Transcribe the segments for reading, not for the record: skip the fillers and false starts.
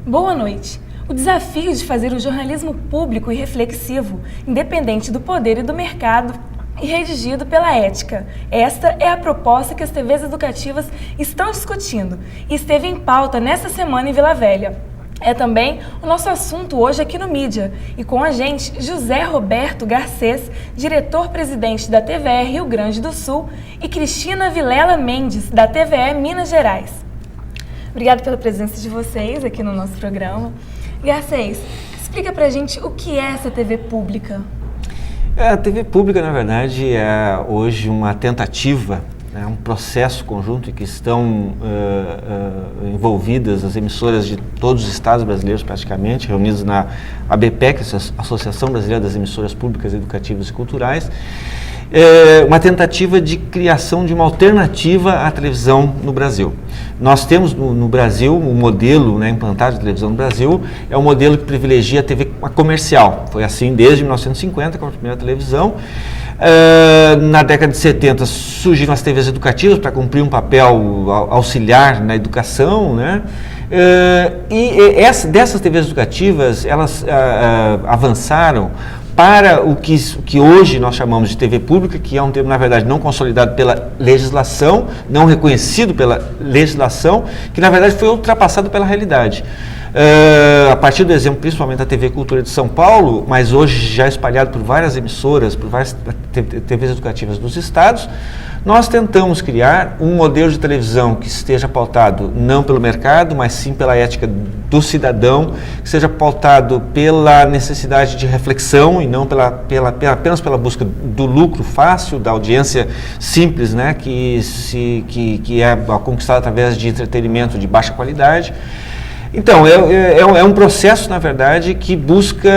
Boa noite. O desafio de fazer um jornalismo público e reflexivo, independente do poder e do mercado, e redigido pela ética. Esta é a proposta que as TVs educativas estão discutindo e esteve em pauta nesta semana em Vila Velha. É também o nosso assunto hoje aqui no Mídia. E com a gente, José Roberto Garcês, diretor-presidente da TVE Rio Grande do Sul, e Cristina Vilela Mendes, da TVE Minas Gerais. Obrigada pela presença de vocês aqui no nosso programa. Garcês, explica pra gente o que é essa TV pública. A TV pública, na verdade, é hoje uma tentativa, um processo conjunto em que estão envolvidas as emissoras de todos os estados brasileiros, praticamente, reunidas na ABPEC, Associação Brasileira das Emissoras Públicas, Educativas e Culturais, uma tentativa de criação de uma alternativa à televisão no Brasil. Nós temos no Brasil, o modelo implantado de televisão no Brasil é um modelo que privilegia a TV comercial. Foi assim desde 1950, com a primeira televisão. Na década de 70 surgiram as TVs educativas para cumprir um papel auxiliar na educação, dessas TVs educativas, elas avançaram para o que hoje nós chamamos de TV pública, que é um termo, na verdade, não consolidado pela legislação, não reconhecido pela legislação, que, na verdade, foi ultrapassado pela realidade. A partir do exemplo, principalmente da TV Cultura de São Paulo, mas hoje já espalhado por várias emissoras, por várias TVs educativas dos estados, nós tentamos criar um modelo de televisão que esteja pautado não pelo mercado, mas sim pela ética do cidadão, que seja pautado pela necessidade de reflexão e não apenas pela busca do lucro fácil, da audiência simples, que é conquistada através de entretenimento de baixa qualidade. Então, é um processo, na verdade, que busca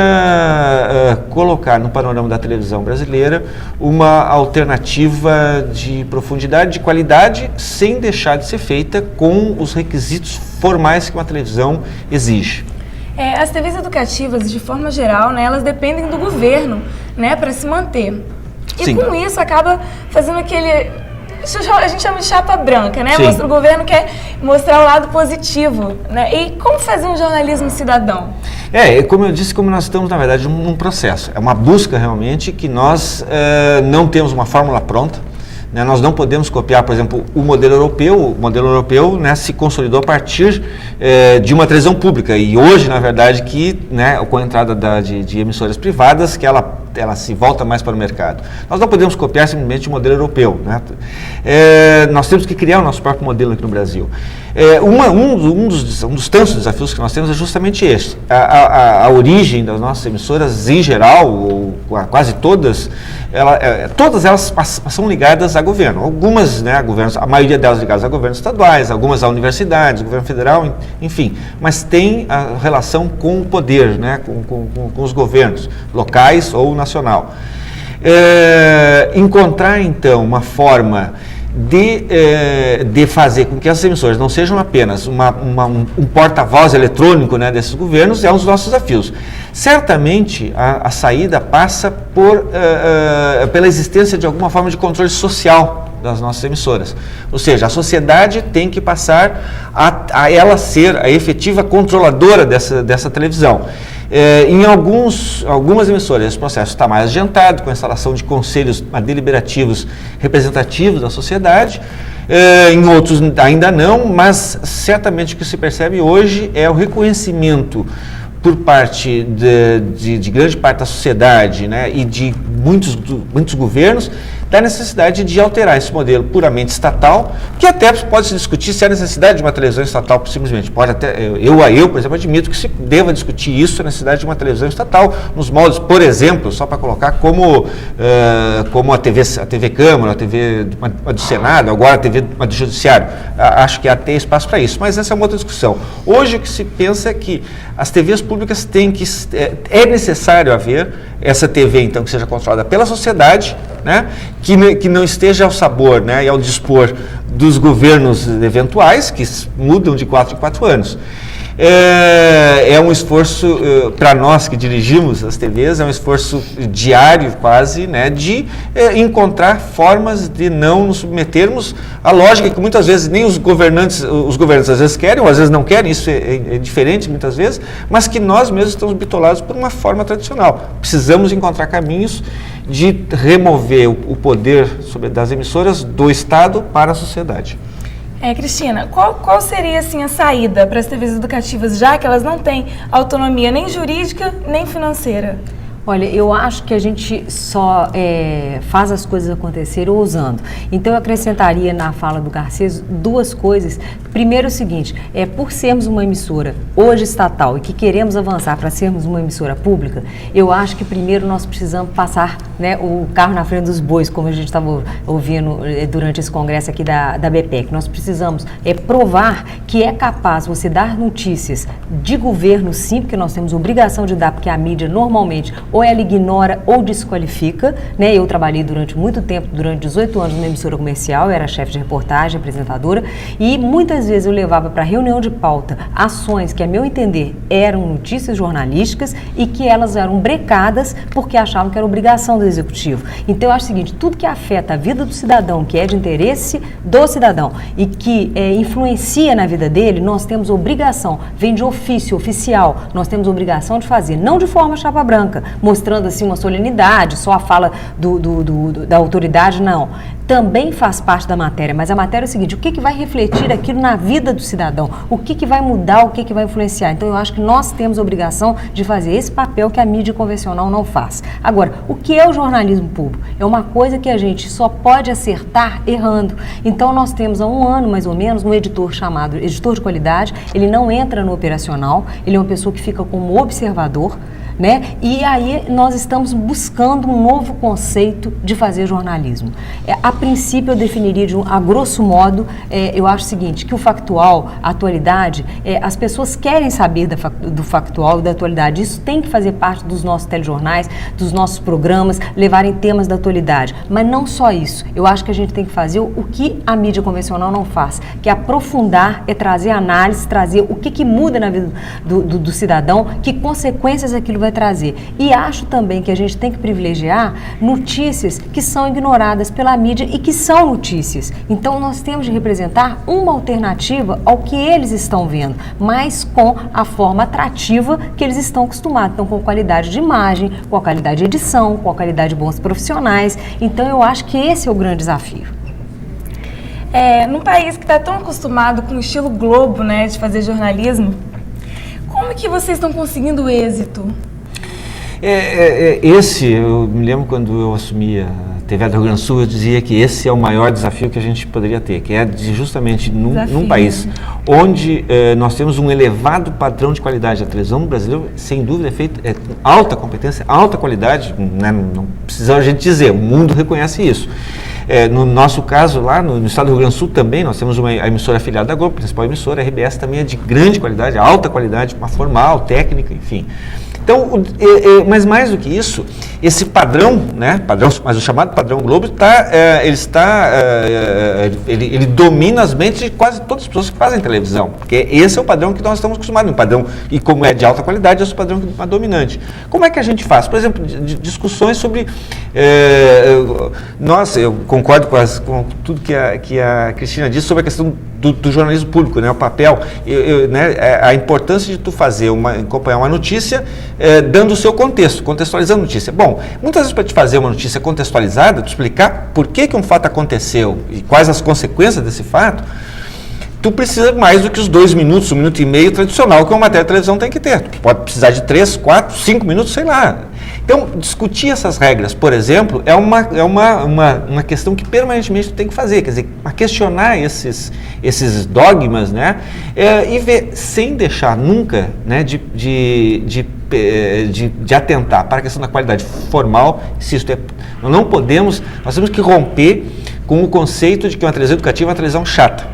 colocar no panorama da televisão brasileira uma alternativa de profundidade, de qualidade, sem deixar de ser feita com os requisitos formais que uma televisão exige. As TVs educativas, de forma geral, elas dependem do governo, para se manter. E Sim. Com isso acaba fazendo aquele... A gente chama de chapa branca, O governo quer mostrar o lado positivo, E como fazer um jornalismo cidadão? Como eu disse, como nós estamos, na verdade, num processo. É uma busca, realmente, que nós não temos uma fórmula pronta. Nós não podemos copiar, por exemplo, o modelo europeu. O modelo europeu se consolidou a partir de uma televisão pública. E hoje, na verdade, com a entrada de emissoras privadas, que ela se volta mais para o mercado. Nós não podemos copiar simplesmente o modelo europeu. Nós temos que criar o nosso próprio modelo aqui no Brasil. Um dos tantos desafios que nós temos é justamente este. A origem das nossas emissoras, em geral, ou quase todas, todas elas são ligadas a governo. Algumas, a governos, a maioria delas ligadas a governos estaduais, algumas a universidades, governo federal, enfim. Mas tem a relação com o poder, com os governos locais ou nacional. Encontrar, então, uma forma de fazer com que essas emissoras não sejam apenas um porta-voz eletrônico desses governos é um dos nossos desafios. Certamente a saída passa pela existência de alguma forma de controle social das nossas emissoras. Ou seja, a sociedade tem que passar a ela ser a efetiva controladora dessa televisão. Em algumas emissoras, esse processo está mais adiantado, com a instalação de conselhos deliberativos representativos da sociedade. Em outros ainda não, mas certamente o que se percebe hoje é o reconhecimento por parte de grande parte da sociedade e de muitos governos, da necessidade de alterar esse modelo puramente estatal, que até pode se discutir se há necessidade de uma televisão estatal simplesmente. Pode até, eu, por exemplo, admito que se deva discutir isso, a necessidade de uma televisão estatal, nos moldes, por exemplo, só para colocar como a TV Câmara, a TV do Senado, agora a TV do Judiciário. Acho que há até espaço para isso, mas essa é uma outra discussão. Hoje o que se pensa é que as TVs públicas têm que... É necessário haver essa TV, então, que seja controlada pela sociedade, que não esteja ao sabor e ao dispor dos governos eventuais, que mudam de 4 em 4 anos. É um esforço, para nós que dirigimos as TVs, é um esforço diário quase, né, de encontrar formas de não nos submetermos à lógica que muitas vezes nem os governantes às vezes querem, ou às vezes não querem, isso é diferente muitas vezes, mas que nós mesmos estamos bitolados por uma forma tradicional. Precisamos encontrar caminhos de remover o poder das emissoras do Estado para a sociedade. Cristina, qual seria assim a saída para as TVs educativas, já que elas não têm autonomia nem jurídica nem financeira? Olha, eu acho que a gente só faz as coisas acontecerem ousando. Então, eu acrescentaria na fala do Garcês 2 coisas. Primeiro, é o seguinte, por sermos uma emissora hoje estatal e que queremos avançar para sermos uma emissora pública, eu acho que primeiro nós precisamos passar, né, o carro na frente dos bois, como a gente estava ouvindo durante esse congresso aqui da BPEC. Nós precisamos provar que é capaz você dar notícias de governo, sim, porque nós temos obrigação de dar, porque a mídia normalmente ou ela ignora ou desqualifica, né? Eu trabalhei durante muito tempo, durante 18 anos numa emissora comercial, eu era chefe de reportagem, apresentadora, e muitas vezes eu levava para reunião de pauta ações que, a meu entender, eram notícias jornalísticas e que elas eram brecadas porque achavam que era obrigação do executivo. Então eu acho o seguinte, tudo que afeta a vida do cidadão, que é de interesse do cidadão e que influencia na vida dele, nós temos obrigação, vem de ofício, oficial, nós temos obrigação de fazer, não de forma chapa branca, mostrando assim uma solenidade, só a fala da autoridade, não. Também faz parte da matéria, mas a matéria é o seguinte, o que vai refletir aquilo na vida do cidadão? O que vai mudar, o que vai influenciar? Então eu acho que nós temos a obrigação de fazer esse papel que a mídia convencional não faz. Agora, o que é o jornalismo público? É uma coisa que a gente só pode acertar errando. Então nós temos há um ano, mais ou menos, um editor chamado editor de qualidade, ele não entra no operacional, ele é uma pessoa que fica como observador, né? E aí nós estamos buscando um novo conceito de fazer jornalismo. A princípio eu definiria a grosso modo, eu acho o seguinte, que o factual, a atualidade, as pessoas querem saber do factual e da atualidade. Isso tem que fazer parte dos nossos telejornais, dos nossos programas, levarem temas da atualidade. Mas não só isso. Eu acho que a gente tem que fazer o que a mídia convencional não faz, que é aprofundar, trazer análise, trazer o que muda na vida do cidadão, que consequências aquilo vai trazer. E acho também que a gente tem que privilegiar notícias que são ignoradas pela mídia e que são notícias. Então nós temos de representar uma alternativa ao que eles estão vendo, mas com a forma atrativa que eles estão acostumados. Então com qualidade de imagem, com a qualidade de edição, com a qualidade de bons profissionais. Então eu acho que esse é o grande desafio. Num país que está tão acostumado com o estilo Globo, né, de fazer jornalismo, como que vocês estão conseguindo êxito? Eu me lembro quando eu assumi a TV do Rio Grande do Sul, eu dizia que esse é o maior desafio que a gente poderia ter, que é justamente num país onde nós temos um elevado padrão de qualidade. A televisão brasileira, sem dúvida, é feita alta competência, alta qualidade, né? Não precisa a gente dizer, o mundo reconhece isso. No nosso caso, lá no estado do Rio Grande do Sul também, nós temos a emissora afiliada da Globo, a principal emissora, a RBS também é de grande qualidade, alta qualidade, uma formal, técnica, enfim. Então, mas mais do que isso, esse padrão, né, mas o chamado padrão Globo, ele domina as mentes de quase todas as pessoas que fazem televisão, porque esse é o padrão que nós estamos acostumados, um padrão, e como é de alta qualidade, esse é o padrão que é dominante. Como é que a gente faz? Por exemplo, discussões sobre... Nossa, eu concordo com tudo que a Cristina disse sobre a questão do jornalismo público, né, o papel, né, a importância de tu acompanhar uma notícia dando o seu contexto, contextualizando a notícia. Bom, muitas vezes para te fazer uma notícia contextualizada, tu explicar por que um fato aconteceu e quais as consequências desse fato, tu precisa mais do que os 2 minutos, 1 minuto e meio tradicional que uma matéria de televisão tem que ter. Tu pode precisar de 3, 4, 5 minutos, sei lá. Então, discutir essas regras, por exemplo, é uma questão que permanentemente tu tem que fazer, quer dizer, questionar esses dogmas, né, e ver, sem deixar nunca, né, de atentar para a questão da qualidade formal, insisto, nós temos que romper com o conceito de que uma televisão educativa é uma televisão chata.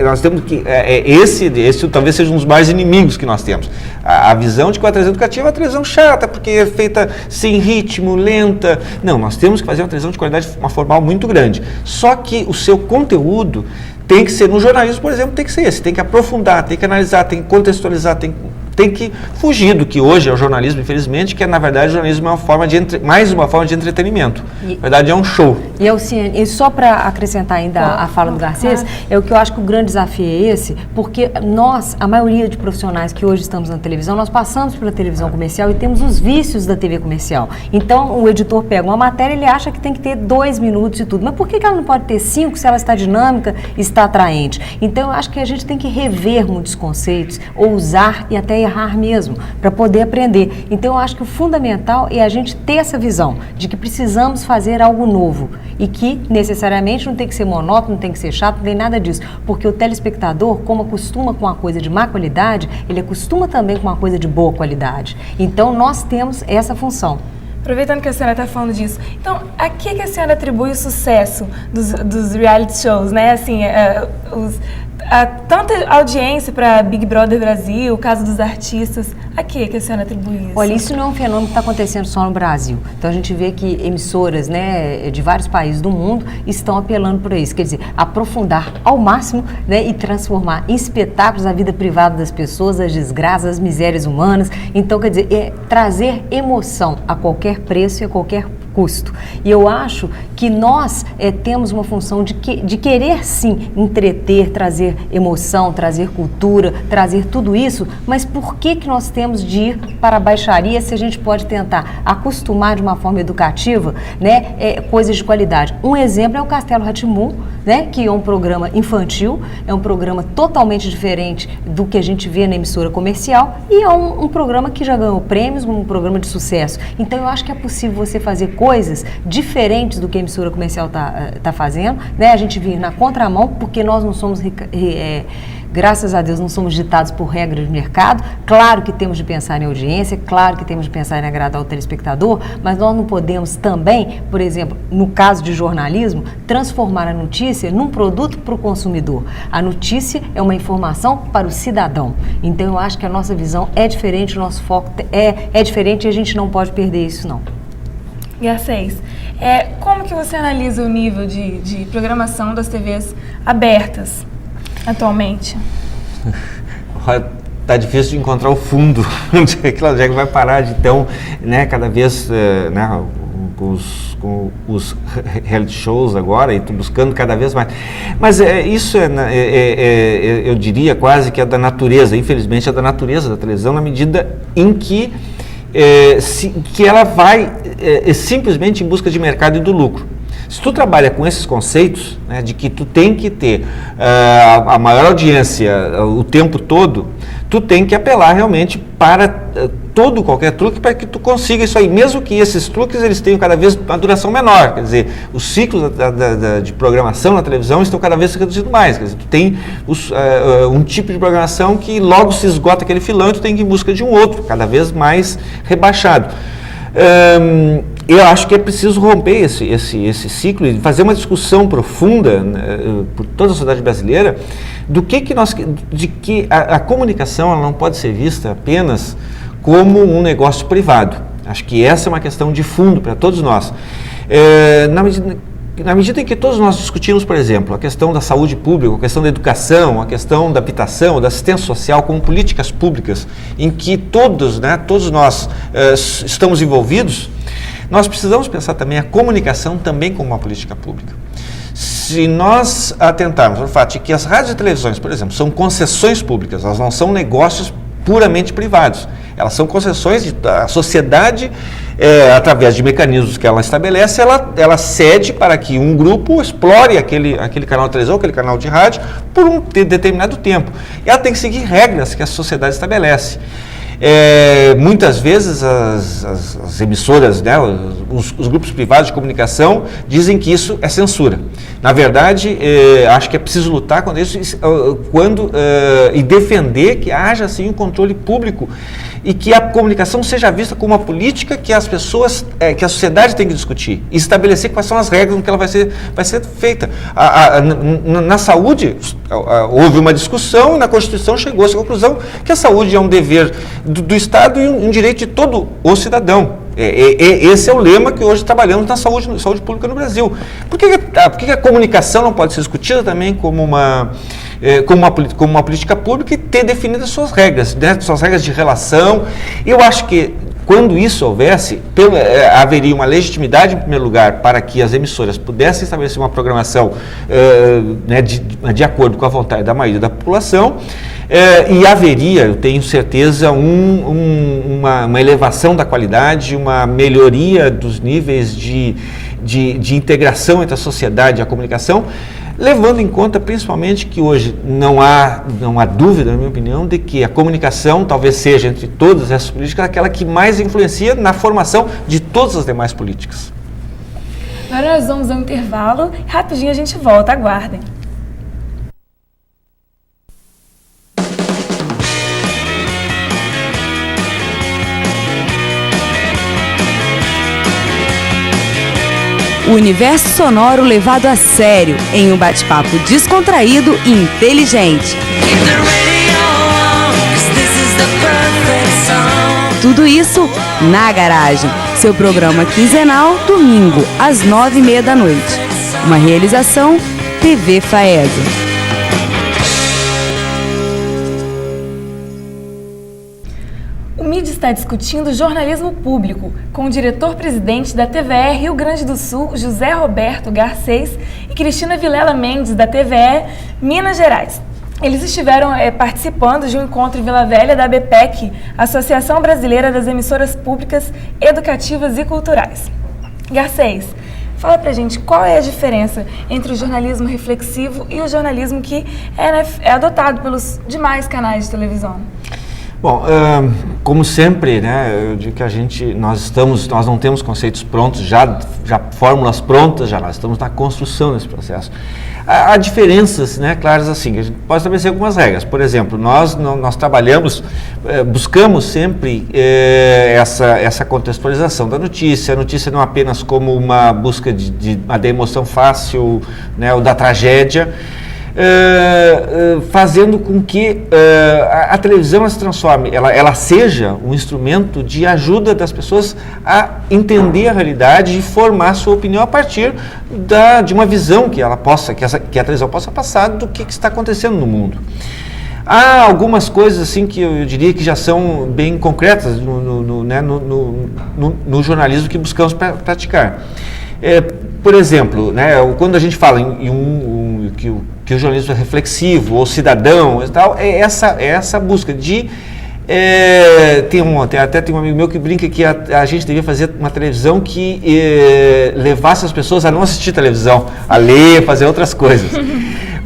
nós temos que, esse talvez seja um dos maiores inimigos que nós temos. A visão de que a televisão educativa é uma televisão chata, porque é feita sem ritmo, lenta. Não, nós temos que fazer uma televisão de qualidade formal muito grande. Só que o seu conteúdo tem que ser, no jornalismo, por exemplo, tem que ser esse, tem que aprofundar, tem que analisar, tem que contextualizar, tem que fugir do que hoje é o jornalismo, infelizmente, que é, na verdade, o jornalismo é mais uma forma de entretenimento. Na verdade, é um show. E só para acrescentar ainda a fala do Garcês, é o que eu acho que o grande desafio é esse, porque nós, a maioria de profissionais que hoje estamos na televisão, nós passamos pela televisão comercial e temos os vícios da TV comercial. Então, o editor pega uma matéria, ele acha que tem que ter 2 minutos e tudo. Mas por que ela não pode ter 5 se ela está dinâmica e está atraente? Então, eu acho que a gente tem que rever muitos conceitos, ousar e até errar mesmo, para poder aprender. Então, eu acho que o fundamental é a gente ter essa visão de que precisamos fazer algo novo e que, necessariamente, não tem que ser monótono, não tem que ser chato, não tem nada disso, porque o telespectador, como acostuma com uma coisa de má qualidade, ele acostuma também com uma coisa de boa qualidade. Então, nós temos essa função. Aproveitando que a senhora está falando disso, então, a que a senhora atribui o sucesso dos reality shows, né? Assim, tanta audiência para Big Brother Brasil, Casa dos Artistas, a que a senhora atribui isso? Olha, isso não é um fenômeno que está acontecendo só no Brasil. Então a gente vê que emissoras, né, de vários países do mundo estão apelando por isso. Quer dizer, aprofundar ao máximo, né, e transformar em espetáculos a vida privada das pessoas, as desgraças, as misérias humanas. Então, quer dizer, trazer emoção a qualquer preço e a qualquer custo. E eu acho que nós temos uma função de querer sim entreter, trazer emoção, trazer cultura, trazer tudo isso, mas por que nós temos de ir para a baixaria se a gente pode tentar acostumar de uma forma educativa, né, coisas de qualidade? Um exemplo é o Castelo Rá-Tim-Bum, né, que é um programa infantil, é um programa totalmente diferente do que a gente vê na emissora comercial e é um programa que já ganhou prêmios, um programa de sucesso. Então eu acho que é possível você fazer coisas diferentes do que a emissora comercial tá fazendo, né? A gente vir na contramão, porque nós não somos, graças a Deus, não somos ditados por regras de mercado. Claro que temos de pensar em audiência, claro que temos de pensar em agradar o telespectador, mas nós não podemos também, por exemplo, no caso de jornalismo, transformar a notícia num produto para o consumidor. A notícia é uma informação para o cidadão. Então eu acho que a nossa visão é diferente, o nosso foco é diferente e a gente não pode perder isso, não. Garcês, como que você analisa o nível de programação das TVs abertas atualmente? Tá difícil de encontrar o fundo, onde é que vai parar de então, né, cada vez, né, com os reality shows agora, e buscando cada vez mais. Mas isso eu diria quase que é da natureza, infelizmente é da natureza da televisão, na medida em que ela vai simplesmente em busca de mercado e do lucro. Se tu trabalha com esses conceitos, né, de que tu tem que ter a maior audiência o tempo todo, tu tem que apelar realmente para qualquer truque para que tu consiga isso aí, mesmo que esses truques eles tenham cada vez uma duração menor, quer dizer, os ciclos de programação na televisão estão cada vez reduzindo mais, quer dizer, tu tem um tipo de programação que logo se esgota aquele filão e tu tem que ir em busca de um outro, cada vez mais rebaixado. Eu acho que é preciso romper esse ciclo e fazer uma discussão profunda, né, por toda a sociedade brasileira, de que a comunicação ela não pode ser vista apenas como um negócio privado. Acho que essa é uma questão de fundo para todos nós. Na medida em que todos nós discutimos, por exemplo, a questão da saúde pública, a questão da educação, a questão da habitação, da assistência social como políticas públicas, em que todos nós estamos envolvidos, nós precisamos pensar também a comunicação também como uma política pública. Se nós atentarmos ao fato de que as rádios e televisões, por exemplo, são concessões públicas, elas não são negócios puramente privados, elas são concessões da sociedade, através de mecanismos que ela estabelece, ela cede para que um grupo explore aquele canal de televisão, aquele canal de rádio, por um determinado tempo. E ela tem que seguir regras que a sociedade estabelece. Muitas vezes as emissoras, né, os grupos privados de comunicação dizem que isso é censura. Na verdade, acho que é preciso lutar contra isso e defender que haja assim um controle público e que a comunicação seja vista como uma política que as pessoas, que a sociedade tem que discutir e estabelecer quais são as regras no que ela vai ser feita. Na saúde, houve uma discussão e na Constituição chegou-se à conclusão que a saúde é um dever do Estado e um direito de todo o cidadão. Esse é o lema que hoje trabalhamos na saúde pública no Brasil. Por que a comunicação não pode ser discutida também como uma política pública e ter definidas suas regras, né, suas regras de relação? Eu acho que quando isso houvesse, haveria uma legitimidade, em primeiro lugar, para que as emissoras pudessem estabelecer uma programação de acordo com a vontade da maioria da população, e haveria, eu tenho certeza, uma elevação da qualidade, uma melhoria dos níveis de integração entre a sociedade e a comunicação, levando em conta principalmente que hoje não há dúvida, na minha opinião, de que a comunicação talvez seja, entre todas essas políticas, aquela que mais influencia na formação de todas as demais políticas. Agora nós vamos ao intervalo, rapidinho a gente volta, aguardem. O universo sonoro levado a sério em um bate-papo descontraído e inteligente. Tudo isso na Garagem, seu programa quinzenal, domingo, às 9h30 da noite. Uma realização TV Faesa. O MID está discutindo jornalismo público com o diretor-presidente da TVE Rio Grande do Sul, José Roberto Garcês, e Cristina Vilela Mendes, da TVE Minas Gerais. Eles estiveram participando de um encontro em Vila Velha da ABPEC, Associação Brasileira das Emissoras Públicas, Educativas e Culturais. Garcês, fala pra gente qual é a diferença entre o jornalismo reflexivo e o jornalismo que é adotado pelos demais canais de televisão. Bom, como sempre, né, eu digo que nós não temos conceitos prontos, já fórmulas prontas, nós estamos na construção desse processo. Há diferenças, né, claras assim, que a gente pode estabelecer algumas regras. Por exemplo, nós trabalhamos, buscamos sempre essa contextualização da notícia, a notícia não apenas como uma busca da emoção fácil, né, ou da tragédia, fazendo com que a televisão se transforme, ela seja um instrumento de ajuda das pessoas a entender a realidade e formar sua opinião a partir de uma visão que a televisão possa passar do que está acontecendo no mundo. Há algumas coisas assim que eu diria que já são bem concretas no jornalismo que buscamos praticar. Por exemplo, né, quando a gente fala que o jornalismo é reflexivo ou cidadão e tal, é essa busca de... tem um amigo meu que brinca que a gente devia fazer uma televisão que levasse as pessoas a não assistir televisão, a ler, fazer outras coisas.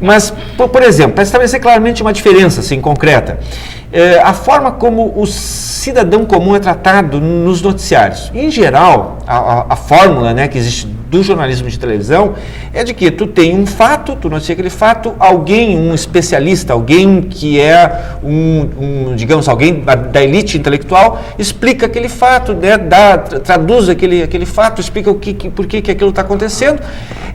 Mas, por exemplo, para estabelecer claramente uma diferença assim, concreta, a forma como o cidadão comum é tratado nos noticiários. Em geral, a fórmula, né, que existe do jornalismo de televisão é de que tu tem um fato, tu noticia aquele fato, um especialista, alguém que é digamos, alguém da elite intelectual, explica aquele fato, né, traduz aquele fato, explica por que aquilo está acontecendo,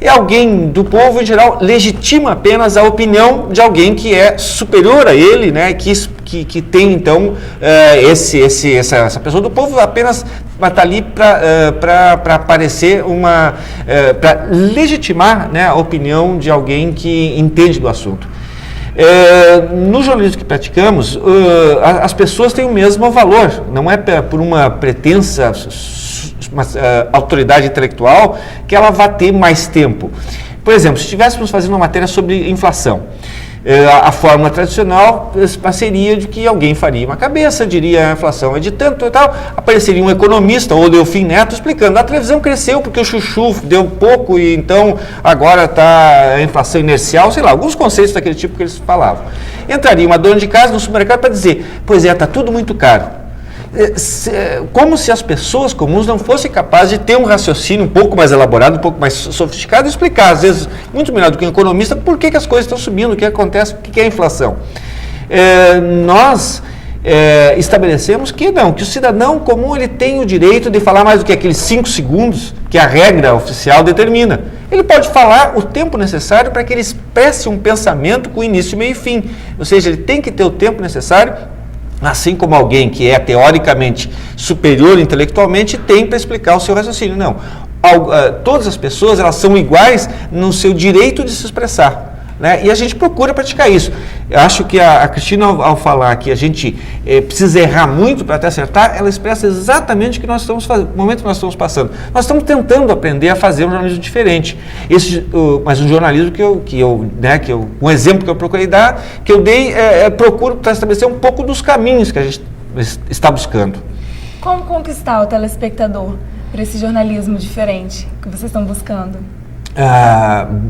e alguém do povo, em geral, legitima apenas a opinião de alguém que é superior a ele, né, que tem, então, essa pessoa do povo apenas está ali para aparecer para legitimar, né, a opinião de alguém que entende do assunto. No jornalismo que praticamos, as pessoas têm o mesmo valor, não é por uma pretensa autoridade intelectual que ela vai ter mais tempo. Por exemplo, se estivéssemos fazendo uma matéria sobre inflação, a fórmula tradicional seria de que alguém faria uma cabeça, diria a inflação é de tanto e tal, apareceria um economista ou Delfim Neto explicando, a televisão cresceu porque o chuchu deu pouco e então agora está a inflação inercial, sei lá, alguns conceitos daquele tipo que eles falavam. Entraria uma dona de casa no supermercado para dizer, pois está tudo muito caro. como se as pessoas comuns não fossem capazes de ter um raciocínio um pouco mais elaborado, um pouco mais sofisticado e explicar, às vezes, muito melhor do que um economista, por que as coisas estão subindo, o que acontece, o que é a inflação. Nós estabelecemos que o cidadão comum ele tem o direito de falar mais do que aqueles 5 segundos que a regra oficial determina. Ele pode falar o tempo necessário para que ele expresse um pensamento com início, meio e fim. Ou seja, ele tem que ter o tempo necessário, assim como alguém que é teoricamente superior intelectualmente tem para explicar o seu raciocínio. Não. Todas as pessoas elas são iguais no seu direito de se expressar. Né? E a gente procura praticar isso. Eu acho que a Cristina, ao falar que a gente precisa errar muito para até acertar, ela expressa exatamente o que nós estamos fazendo, o momento que nós estamos passando. Nós estamos tentando aprender a fazer um jornalismo diferente. Mas um jornalismo um exemplo que eu procurei dar, que eu dei, procuro estabelecer um pouco dos caminhos que a gente está buscando. Como conquistar o telespectador para esse jornalismo diferente que vocês estão buscando?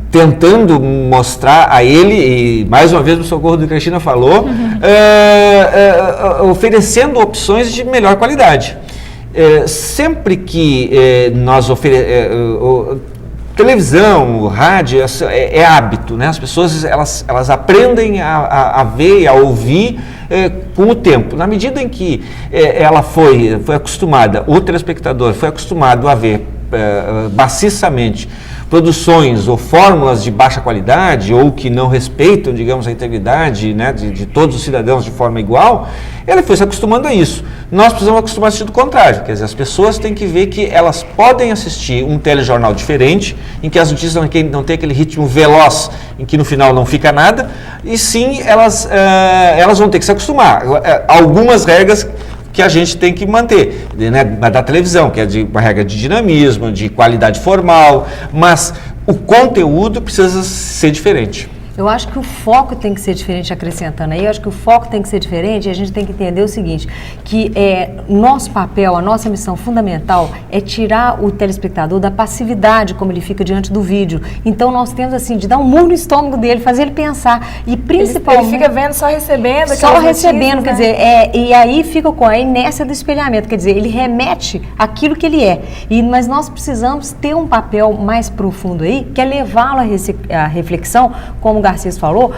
Tentando mostrar a ele, e mais uma vez o socorro do que a Cristina falou, oferecendo opções de melhor qualidade. Sempre que nós oferecemos... televisão, rádio, é hábito, né? As pessoas elas aprendem a ver e a ouvir com o tempo. Na medida em que ela foi acostumada, o telespectador foi acostumado a ver maciçamente produções ou fórmulas de baixa qualidade ou que não respeitam, digamos, a integridade, né, de todos os cidadãos de forma igual, ele foi se acostumando a isso. Nós precisamos acostumar a assistir do contrário, quer dizer, as pessoas têm que ver que elas podem assistir um telejornal diferente, em que as notícias não tem aquele ritmo veloz, em que no final não fica nada, e sim, elas vão ter que se acostumar. Algumas regras que a gente tem que manter, né, da televisão, que é uma regra de dinamismo, de qualidade formal, mas o conteúdo precisa ser diferente. Eu acho que o foco tem que ser diferente, acrescentando aí, eu acho que o foco tem que ser diferente e a gente tem que entender o seguinte, que nosso papel, a nossa missão fundamental é tirar o telespectador da passividade como ele fica diante do vídeo. Então nós temos assim, de dar um murro no estômago dele, fazer ele pensar e principalmente... Ele fica vendo, só recebendo só recebendo, notícias, quer dizer, e aí fica com a inércia do espelhamento, quer dizer, ele remete aquilo que ele é. Mas nós precisamos ter um papel mais profundo aí, que é levá-lo à reflexão, como Garcês falou,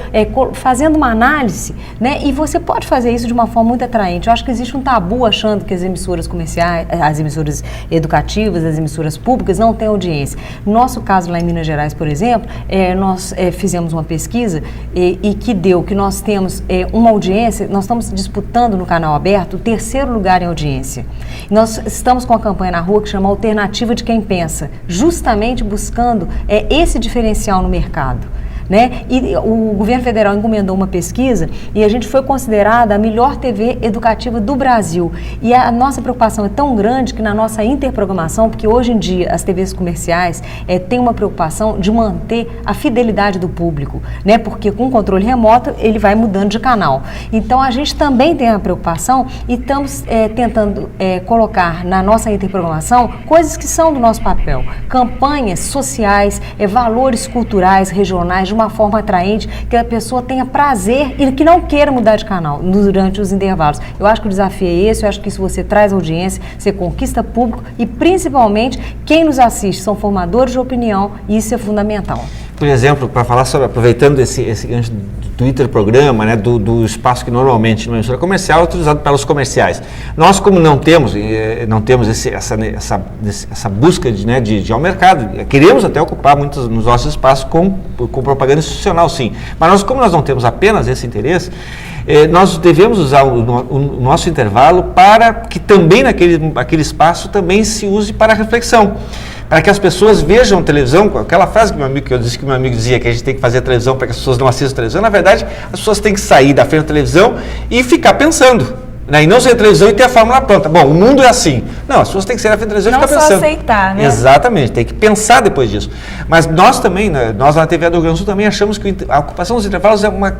fazendo uma análise, né? E você pode fazer isso de uma forma muito atraente. Eu acho que existe um tabu achando que as emissoras comerciais, as emissoras educativas, as emissoras públicas não têm audiência. No nosso caso lá em Minas Gerais, por exemplo, nós fizemos uma pesquisa e que deu que nós temos uma audiência, nós estamos disputando no canal aberto o 3º lugar em audiência. Nós estamos com uma campanha na rua que chama Alternativa de Quem Pensa, justamente buscando esse diferencial no mercado. Né? E o governo federal encomendou uma pesquisa e a gente foi considerada a melhor TV educativa do Brasil. E a nossa preocupação é tão grande que na nossa interprogramação, porque hoje em dia as TVs comerciais têm uma preocupação de manter a fidelidade do público, né? Porque com controle remoto ele vai mudando de canal. Então a gente também tem a preocupação e estamos tentando colocar na nossa interprogramação coisas que são do nosso papel, campanhas sociais, valores culturais, regionais, de uma forma atraente, que a pessoa tenha prazer e que não queira mudar de canal durante os intervalos. Eu acho que o desafio é esse, eu acho que se você traz audiência, você conquista público e principalmente quem nos assiste são formadores de opinião e isso é fundamental. Por exemplo, para falar sobre, aproveitando esse gancho do interprograma, né, do espaço que normalmente numa emissora comercial é utilizado pelos comerciais. Nós, como não temos essa busca de ir ao mercado, queremos até ocupar muitos dos nossos espaços com propaganda institucional, sim. Mas nós, como nós não temos apenas esse interesse, nós devemos usar o nosso intervalo para que também naquele espaço também se use para a reflexão. Para que as pessoas vejam televisão, aquela frase que eu disse que meu amigo dizia, que a gente tem que fazer televisão para que as pessoas não assistam televisão, na verdade, as pessoas têm que sair da frente da televisão e ficar pensando. Né? E não sair da televisão e ter a fórmula pronta. Bom, o mundo é assim. Não, as pessoas têm que sair da frente da televisão e ficar pensando. Não só aceitar, né? Exatamente, tem que pensar depois disso. Mas nós também, né, nós na TV do Rio Grande do Sul também achamos que a ocupação dos intervalos é uma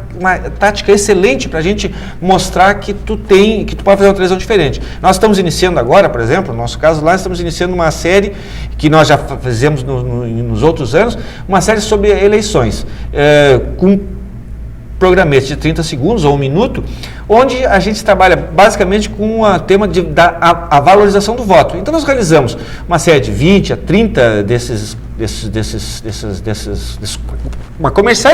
tática excelente para a gente mostrar que tu pode fazer uma televisão diferente. Nós estamos iniciando agora, por exemplo, no nosso caso lá, estamos iniciando uma série que nós já fizemos nos outros anos, uma série sobre eleições, com programetes de 30 segundos ou 1 minuto, onde a gente trabalha basicamente com o tema a valorização do voto. Então nós realizamos uma série de 20 a 30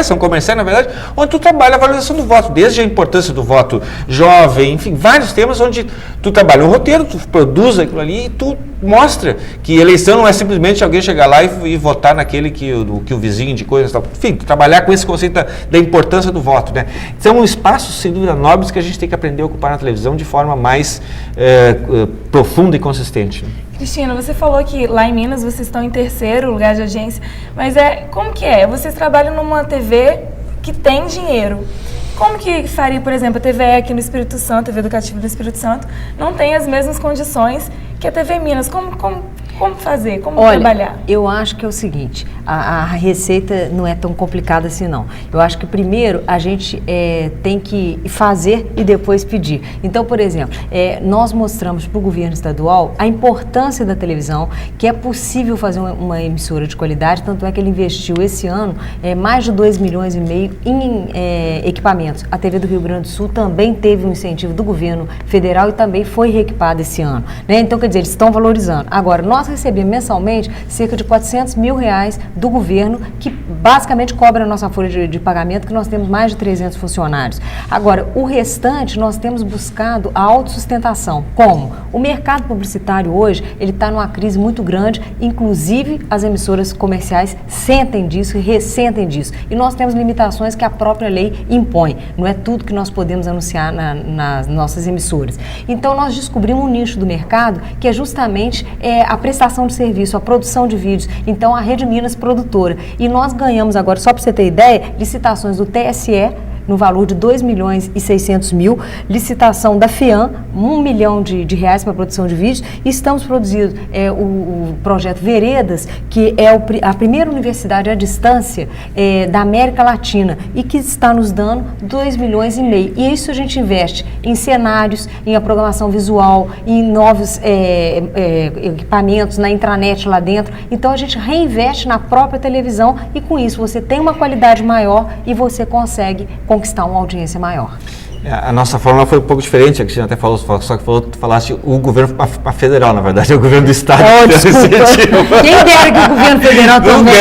são comerciais, na verdade, onde tu trabalha a valorização do voto, desde a importância do voto jovem, enfim, vários temas onde tu trabalha um roteiro, tu produz aquilo ali e tu mostra que eleição não é simplesmente alguém chegar lá e votar naquele que o vizinho indicou, enfim, trabalhar com esse conceito da importância do voto, né? São espaços, sem dúvida, nobres que a gente tem que aprender a ocupar na televisão de forma mais profunda e consistente. Cristina, você falou que lá em Minas vocês estão em 3º lugar de audiência, mas como que é? Vocês trabalham numa TV que tem dinheiro. Como que faria, por exemplo, a TVE aqui no Espírito Santo, a TV Educativa do Espírito Santo, não tem as mesmas condições que a TV Minas? Como fazer? Como trabalhar? Eu acho que é o seguinte, a receita não é tão complicada assim não. Eu acho que primeiro a gente tem que fazer e depois pedir. Então, por exemplo, nós mostramos para o governo estadual a importância da televisão, que é possível fazer uma emissora de qualidade, tanto é que ele investiu esse ano mais de 2,5 milhões em equipamentos. A TV do Rio Grande do Sul também teve um incentivo do governo federal e também foi reequipada esse ano, né? Então, quer dizer, eles estão valorizando. Agora, nós recebemos mensalmente cerca de R$400 mil do governo, que basicamente cobra a nossa folha de pagamento, que nós temos mais de 300 funcionários. Agora, o restante, nós temos buscado a autossustentação. Como? O mercado publicitário hoje, ele está numa crise muito grande, inclusive as emissoras comerciais sentem disso e ressentem disso. E nós temos limitações que a própria lei impõe. Não é tudo que nós podemos anunciar nas nossas emissoras. Então, nós descobrimos um nicho do mercado que é justamente a prestação de serviço, a produção de vídeos. Então, a Rede Minas Produtora. E nós ganhamos agora, só para você ter ideia, licitações do TSE, no valor de 2.600.000, licitação da FEAM, R$1 milhão de reais para a produção de vídeos, e estamos produzindo o projeto Veredas, que é a primeira universidade à distância da América Latina, e que está nos dando 2,5 milhões. E isso a gente investe em cenários, em a programação visual, em novos equipamentos, na intranet lá dentro. Então a gente reinveste na própria televisão e com isso você tem uma qualidade maior e você consegue conquistar uma audiência maior. A nossa fórmula foi um pouco diferente, a Cristina até falou, só que tu falaste o governo federal, na verdade, é o governo do estado. Quem dera que o governo federal também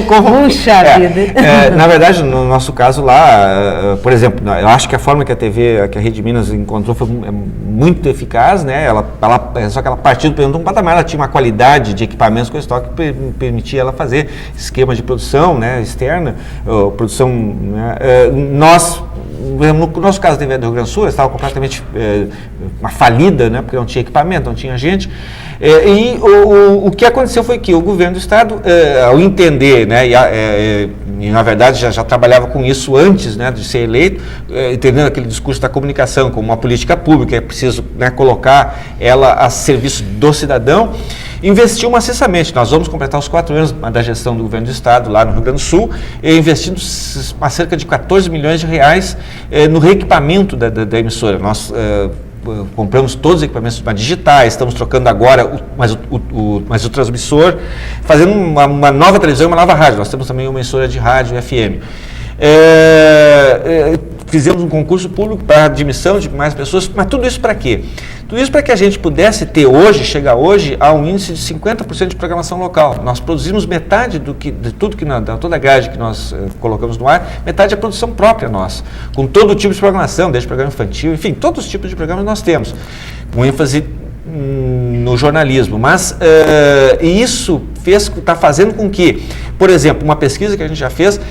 Puxa vida. Na verdade, no nosso caso lá, por exemplo, eu acho que a forma que a Rede Minas encontrou foi muito eficaz, né? Só que ela partiu do um patamar, ela tinha uma qualidade de equipamentos com estoque que permitia ela fazer esquema de produção, né, externa, produção, né, no nosso caso, a TV do Rio Grande do Sul estava completamente uma falida, né, porque não tinha equipamento, não tinha gente. E o que aconteceu foi que o governo do estado, ao entender, né, e na verdade já trabalhava com isso antes, né, de ser eleito, entendendo aquele discurso da comunicação como uma política pública, é preciso, né, colocar ela a serviço do cidadão, investiu maciçamente. Nós vamos completar os 4 anos da gestão do governo do estado lá no Rio Grande do Sul, investindo cerca de 14 milhões de reais no reequipamento da emissora. Nós compramos todos os equipamentos digitais, estamos trocando agora mais o transmissor, fazendo uma nova televisão e uma nova rádio. Nós temos também uma emissora de rádio FM. Fizemos um concurso público para admissão de mais pessoas, mas tudo isso para quê? Tudo isso para que a gente pudesse ter chegar hoje a um índice de 50% de programação local. Nós produzimos metade toda a grade que nós colocamos no ar, metade é produção própria nossa, com todo tipo de programação, desde programa infantil, enfim, todos os tipos de programas nós temos, com ênfase no jornalismo, mas isso está fazendo com que, por exemplo, uma pesquisa que a gente já fez,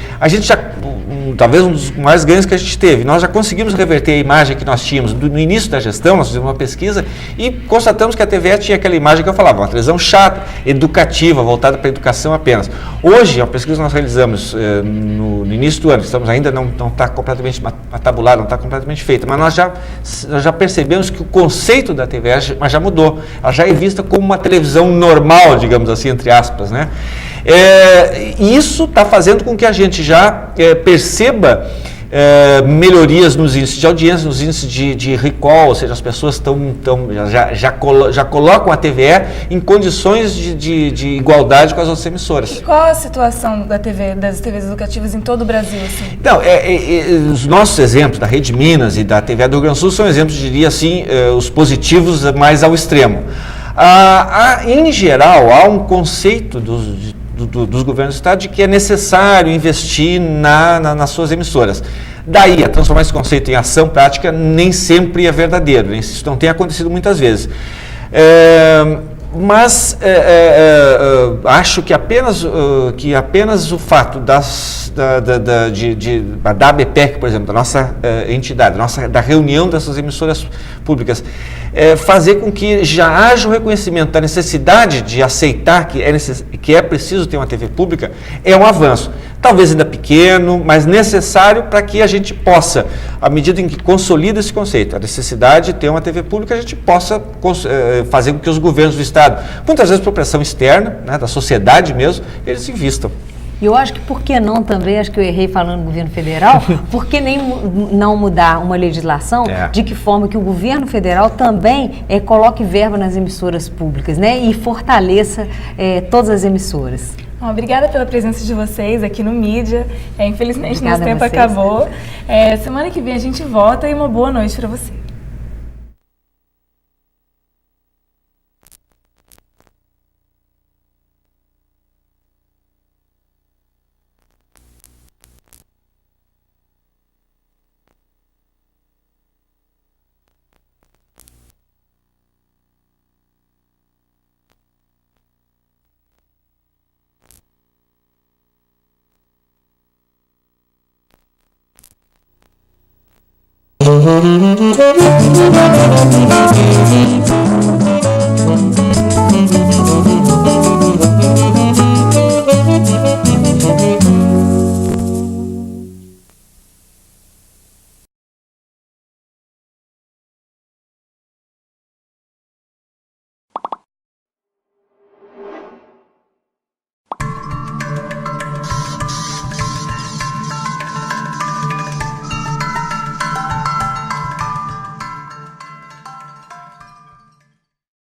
talvez um dos maiores ganhos que a gente teve, nós já conseguimos reverter a imagem que nós tínhamos no início da gestão. Nós fizemos uma pesquisa e constatamos que a TVE tinha aquela imagem que eu falava, uma televisão chata, educativa, voltada para a educação apenas. Hoje, a pesquisa que nós realizamos no início do ano, ainda não está completamente tabulada, não está completamente feita, mas nós já percebemos que o conceito da TVE já mudou, ela já é vista como uma televisão normal, digamos assim, entre aspas, né? Isso está fazendo com que a gente já perceba melhorias nos índices de audiência, nos índices de recall, ou seja, as pessoas já colocam a TVE em condições de igualdade com as outras emissoras. E qual a situação das TVs educativas em todo o Brasil? Assim? Não, os nossos exemplos da Rede Minas e da TVE do Rio Grande do Sul são exemplos, diria assim, os positivos mais ao extremo. Em geral, há um conceito dos governos do Estado de que é necessário investir nas suas emissoras. Daí, a transformar esse conceito em ação prática nem sempre é verdadeiro, isso não tem acontecido muitas vezes. Mas acho que apenas o fato da ABPEC, por exemplo, da nossa entidade, da reunião dessas emissoras públicas, fazer com que já haja o reconhecimento da necessidade de aceitar que é preciso ter uma TV pública, é um avanço. Talvez ainda pequeno, mas necessário para que a gente possa, à medida em que consolida esse conceito, a necessidade de ter uma TV pública, a gente possa fazer com que os governos do Estado, muitas vezes por pressão externa, né, da sociedade mesmo, eles invistam. E eu acho que por que não também, acho que eu errei falando no governo federal, por que nem não mudar uma legislação de que forma que o governo federal também coloque verba nas emissoras públicas, né, e fortaleça todas as emissoras. Bom, obrigada pela presença de vocês aqui no Mídia. Infelizmente, Obrigada nosso tempo acabou. Semana que vem a gente volta e uma boa noite para você. Thank you.